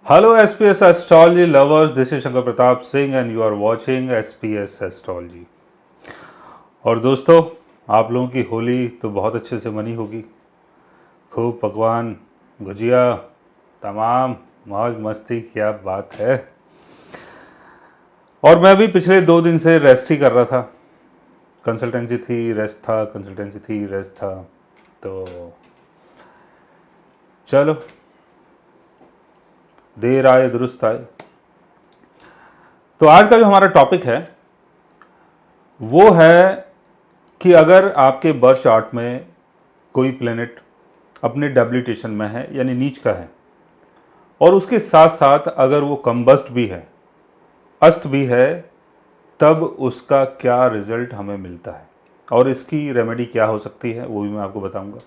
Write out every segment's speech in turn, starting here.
Hello SPS Astrology lovers, this is Shankar Pratap Singh and you are watching SPS Astrology। और दोस्तों, आप लोगों की होली तो बहुत अच्छे से मनी होगी। खूब पकवान, गुजिया, तमाम मौज मस्ती, क्या बात है। और मैं भी पिछले 2 दिन से रेस्ट ही कर रहा था। कंसल्टेंसी थी, रेस्ट था, कंसल्टेंसी थी, रेस्ट था। तो चलो, देर आए दुरुस्त आए। तो आज का जो हमारा टॉपिक है वो है कि अगर आपके बर्थ चार्ट में कोई प्लेनेट अपने डेबिलिटेशन में है यानी नीच का है और उसके साथ साथ अगर वो कम्बस्ट भी है, अस्त भी है, तब उसका क्या रिजल्ट हमें मिलता है और इसकी रेमेडी क्या हो सकती है वो भी मैं आपको बताऊंगा।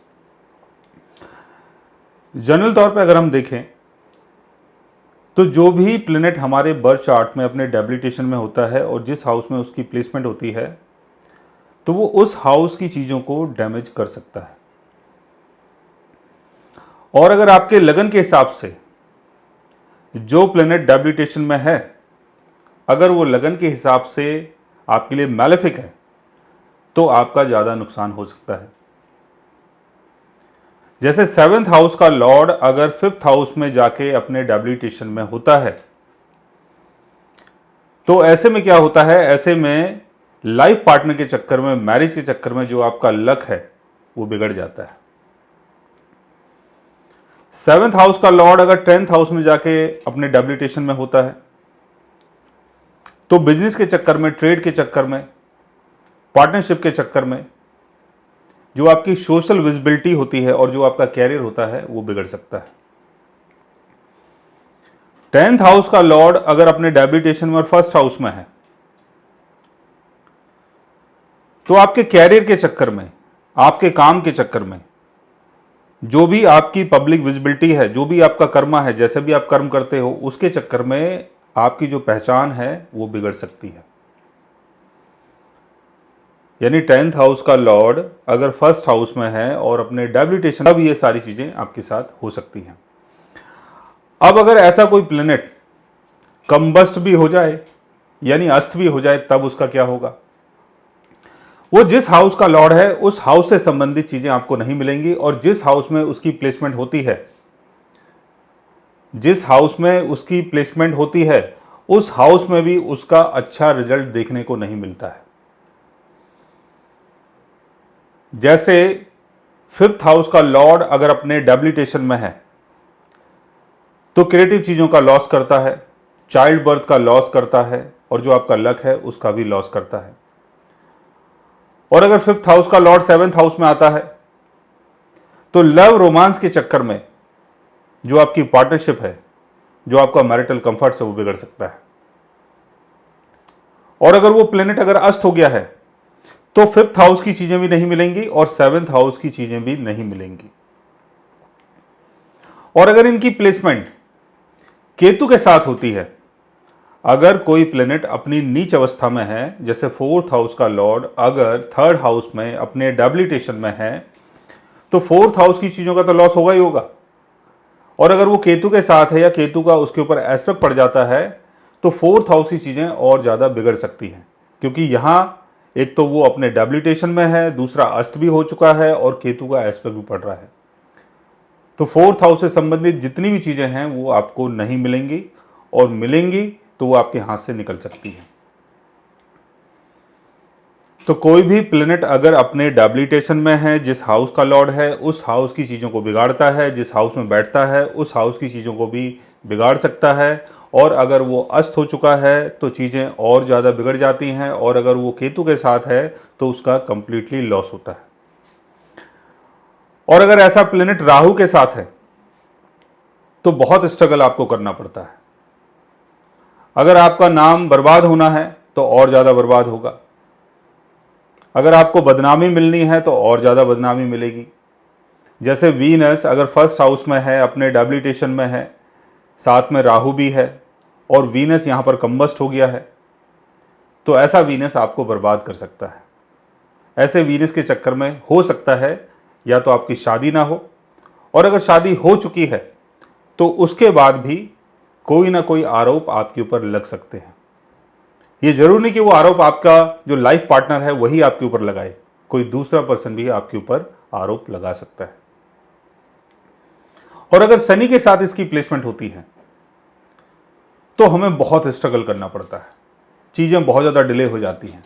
जनरल तौर पे अगर हम देखें तो जो भी प्लेनेट हमारे बर्थ चार्ट में अपने डेबिलिटेशन में होता है और जिस हाउस में उसकी प्लेसमेंट होती है तो वो उस हाउस की चीज़ों को डैमेज कर सकता है। और अगर आपके लगन के हिसाब से जो प्लेनेट डेबिलिटेशन में है, अगर वो लगन के हिसाब से आपके लिए मैलेफिक है तो आपका ज़्यादा नुकसान हो सकता है। जैसे 7th हाउस का लॉर्ड अगर 5th हाउस में जाके अपने डेबिलिटेशन में होता है तो ऐसे में क्या होता है, ऐसे में लाइफ पार्टनर के चक्कर में, मैरिज के चक्कर में जो आपका लक है वो बिगड़ जाता है। 7th हाउस का लॉर्ड अगर 10th हाउस में जाके अपने डेबिलिटेशन में होता है तो बिजनेस के चक्कर में, ट्रेड के चक्कर में, पार्टनरशिप के चक्कर में जो आपकी सोशल विजिबिलिटी होती है और जो आपका कैरियर होता है वो बिगड़ सकता है। 10th हाउस का लॉर्ड अगर अपने डेबिलिटेशन में और 1st हाउस में है तो आपके कैरियर के चक्कर में, आपके काम के चक्कर में, जो भी आपकी पब्लिक विजिबिलिटी है, जो भी आपका कर्मा है, जैसे भी आप कर्म करते हो, उसके चक्कर में आपकी जो पहचान है वो बिगड़ सकती है। यानी 10th हाउस का लॉर्ड अगर 1st हाउस में है और अपने डेबिलिटेशन, तब ये सारी चीजें आपके साथ हो सकती हैं। अब अगर ऐसा कोई प्लेनेट कम्बस्ट भी हो जाए यानी अस्त भी हो जाए तब उसका क्या होगा। वो जिस हाउस का लॉर्ड है उस हाउस से संबंधित चीजें आपको नहीं मिलेंगी और जिस हाउस में उसकी प्लेसमेंट होती है, जिस हाउस में उसकी प्लेसमेंट होती है उस हाउस में भी उसका अच्छा रिजल्ट देखने को नहीं मिलता है। जैसे 5th हाउस का लॉर्ड अगर अपने डेबिलिटेशन में है तो क्रिएटिव चीजों का लॉस करता है, चाइल्ड बर्थ का लॉस करता है और जो आपका लक है उसका भी लॉस करता है। और अगर 5th हाउस का लॉर्ड 7th हाउस में आता है तो लव रोमांस के चक्कर में जो आपकी पार्टनरशिप है, जो आपका मैरिटल कंफर्ट है वो बिगड़ सकता है। और अगर वो प्लेनेट अगर अस्त हो गया है तो 5th हाउस की चीजें भी नहीं मिलेंगी और 7th हाउस की चीजें भी नहीं मिलेंगी। और अगर इनकी प्लेसमेंट केतु के साथ होती है, अगर कोई प्लेनेट अपनी नीच अवस्था में है, जैसे 4th हाउस का लॉर्ड अगर 3rd हाउस में अपने डेबिलिटेशन में है तो 4th हाउस की चीजों का तो लॉस होगा ही होगा। और अगर वो केतु के साथ है या केतु का उसके ऊपर एस्पेक्ट पड़ जाता है तो 4th हाउस की चीजें और ज्यादा बिगड़ सकती हैं, क्योंकि यहां एक तो वो अपने डेबिलिटेशन में है, दूसरा अस्त भी हो चुका है और केतु का एस्पेक्ट भी पड़ रहा है। तो 4th हाउस से संबंधित जितनी भी चीजें हैं वो आपको नहीं मिलेंगी और मिलेंगी तो वो आपके हाथ से निकल सकती है। तो कोई भी प्लेनेट अगर अपने डेबिलिटेशन में है, जिस हाउस का लॉर्ड है उस हाउस की चीज़ों को बिगाड़ता है, जिस हाउस में बैठता है उस हाउस की चीज़ों को भी बिगाड़ सकता है। और अगर वो अस्त हो चुका है तो चीज़ें और ज़्यादा बिगड़ जाती हैं और अगर वो केतु के साथ है तो उसका कंप्लीटली लॉस होता है। और अगर ऐसा प्लेनेट राहु के साथ है तो बहुत स्ट्रगल आपको करना पड़ता है। अगर आपका नाम बर्बाद होना है तो और ज़्यादा बर्बाद होगा, अगर आपको बदनामी मिलनी है तो और ज़्यादा बदनामी मिलेगी। जैसे वीनस अगर 1st हाउस में है, अपने डेबिलिटेशन में है, साथ में राहु भी है और वीनस यहाँ पर कम्बस्ट हो गया है तो ऐसा वीनस आपको बर्बाद कर सकता है। ऐसे वीनस के चक्कर में हो सकता है या तो आपकी शादी ना हो, और अगर शादी हो चुकी है तो उसके बाद भी कोई ना कोई आरोप आपके ऊपर लग सकते हैं। ये जरूर नहीं कि वो आरोप आपका जो लाइफ पार्टनर है वही आपके ऊपर लगाए, कोई दूसरा पर्सन भी आपके ऊपर आरोप लगा सकता है। और अगर शनि के साथ इसकी प्लेसमेंट होती है तो हमें बहुत स्ट्रगल करना पड़ता है, चीजें बहुत ज्यादा डिले हो जाती हैं।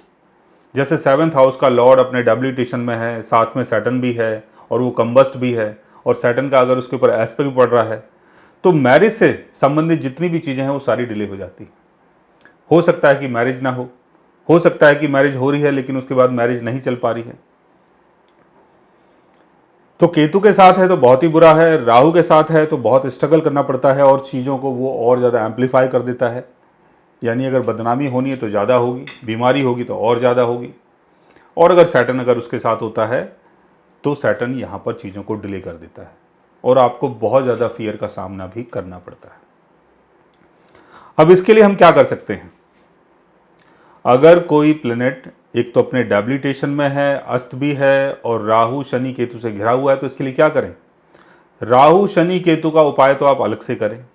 जैसे 7th हाउस का लॉर्ड अपने डब्ल्यूटेशन में है, साथ में सैटर्न भी है और वो कंबस्ट भी है, और सैटर्न का अगर उसके ऊपर एस्पेक्ट भी पड़ रहा है तो मैरिज से संबंधित जितनी भी चीजें हैं वो सारी डिले हो जाती है। हो सकता है कि मैरिज ना हो सकता है कि मैरिज हो रही है लेकिन उसके बाद मैरिज नहीं चल पा रही है। तो केतु के साथ है तो बहुत ही बुरा है, राहु के साथ है तो बहुत स्ट्रगल करना पड़ता है और चीज़ों को वो और ज़्यादा एम्पलीफाई कर देता है। यानी अगर बदनामी होनी है तो ज़्यादा होगी, बीमारी होगी तो और ज़्यादा होगी। और अगर सैटर्न अगर उसके साथ होता है तो सैटर्न यहाँ पर चीज़ों को डिले कर देता है और आपको बहुत ज़्यादा फियर का सामना भी करना पड़ता है। अब इसके लिए हम क्या कर सकते हैं? अगर कोई प्लेनेट एक तो अपने डैबिलिटेशन में है, अस्त भी है और राहु शनि केतु से घिरा हुआ है, तो इसके लिए क्या करें? राहु शनि केतु का उपाय तो आप अलग से करें।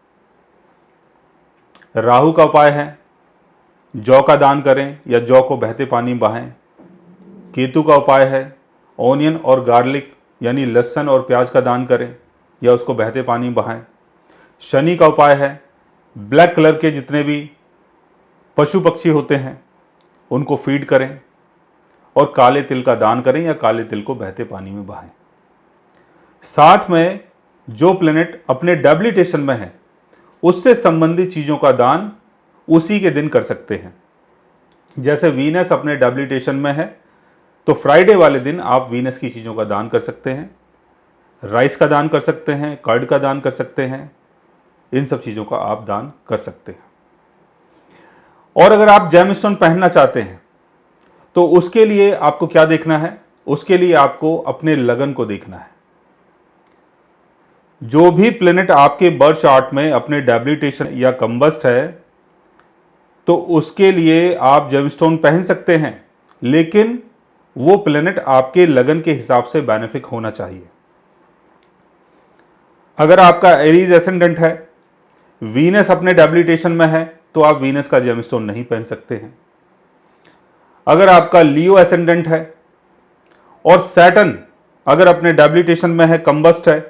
राहु का उपाय है जौ का दान करें या जौ को बहते पानी में बहाएं। केतु का उपाय है ऑनियन और गार्लिक यानी लहसुन और प्याज का दान करें या उसको बहते पानी में बहाएं। शनि का उपाय है ब्लैक कलर के जितने भी पशु पक्षी होते हैं उनको फीड करें और काले तिल का दान करें या काले तिल को बहते पानी में बहाएं। साथ में जो प्लेनेट अपने डैबिलिटेशन में है उससे संबंधित चीजों का दान उसी के दिन कर सकते हैं। जैसे वीनस अपने डैबिलिटेशन में है तो फ्राइडे वाले दिन आप वीनस की चीजों का दान कर सकते हैं, राइस का दान कर सकते हैं, कर्ड का दान कर सकते हैं, इन सब चीजों का आप दान कर सकते हैं। और अगर आप जेमस्टोन पहनना चाहते हैं तो उसके लिए आपको क्या देखना है? उसके लिए आपको अपने लगन को देखना है। जो भी प्लेनेट आपके बर्थ चार्ट में अपने डैबिलिटेशन या कंबस्ट है तो उसके लिए आप जेमस्टोन पहन सकते हैं, लेकिन वो प्लेनेट आपके लगन के हिसाब से बेनिफिक होना चाहिए। अगर आपका एरीज एसेंडेंट है, वीनस अपने डैबिलिटेशन में है तो आप वीनस का जेमस्टोन नहीं पहन सकते हैं। अगर आपका लियो एसेंडेंट है और सैटर्न अगर अपने डैबिलिटेशन में है, कंबस्ट है,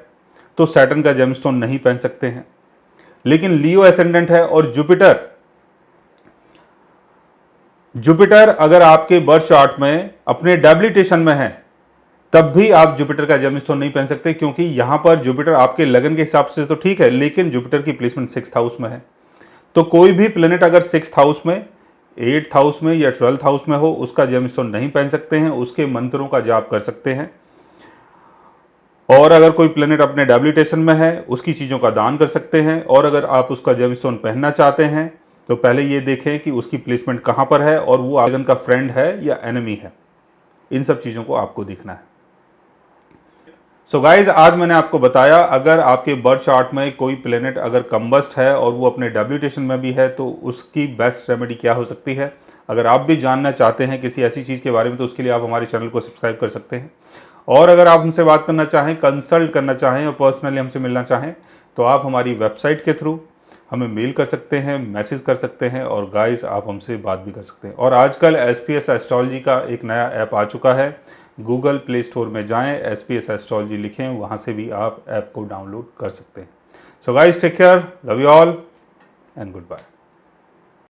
तो सैटर्न का जेमस्टोन नहीं पहन सकते हैं। लेकिन लियो एसेंडेंट है और जुपिटर अगर आपके बर्थ चार्ट में अपने डैबिलिटेशन में है तब भी आप जुपिटर का जेमस्टोन नहीं पहन सकते, क्योंकि यहां पर जुपिटर आपके लगन के हिसाब से तो ठीक है लेकिन जुपिटर की प्लेसमेंट 6th हाउस में है। तो कोई भी प्लेनेट अगर 6th हाउस में, 8th हाउस में या 12th हाउस में हो उसका जेमस्टोन नहीं पहन सकते हैं, उसके मंत्रों का जाप कर सकते हैं। और अगर कोई प्लेनेट अपने डैबिलिटेशन में है उसकी चीज़ों का दान कर सकते हैं। और अगर आप उसका जेमस्टोन पहनना चाहते हैं तो पहले ये देखें कि उसकी प्लेसमेंट कहाँ पर है और वो लगन का फ्रेंड है या एनिमी है। इन सब चीज़ों को आपको देखना है। सो गाइज, आज मैंने आपको बताया अगर आपके बर्थ चार्ट में कोई प्लेनेट अगर कंबस्ट है और वो अपने डैबिलिटेशन में भी है तो उसकी बेस्ट रेमेडी क्या हो सकती है। अगर आप भी जानना चाहते हैं किसी ऐसी चीज़ के बारे में तो उसके लिए आप हमारे चैनल को सब्सक्राइब कर सकते हैं। और अगर आप हमसे बात करना चाहें, कंसल्ट करना चाहें और पर्सनली हमसे मिलना चाहें तो आप हमारी वेबसाइट के थ्रू हमें मेल कर सकते हैं, मैसेज कर सकते हैं और गाइज आप हमसे बात भी कर सकते हैं। और आजकल SPS एस्ट्रोलॉजी का एक नया ऐप आ चुका है, गूगल प्ले स्टोर में जाएं, SPS एस्ट्रोलॉजी लिखें, वहाँ से भी आप ऐप को डाउनलोड कर सकते हैं। So guys, take care, love you all and good bye.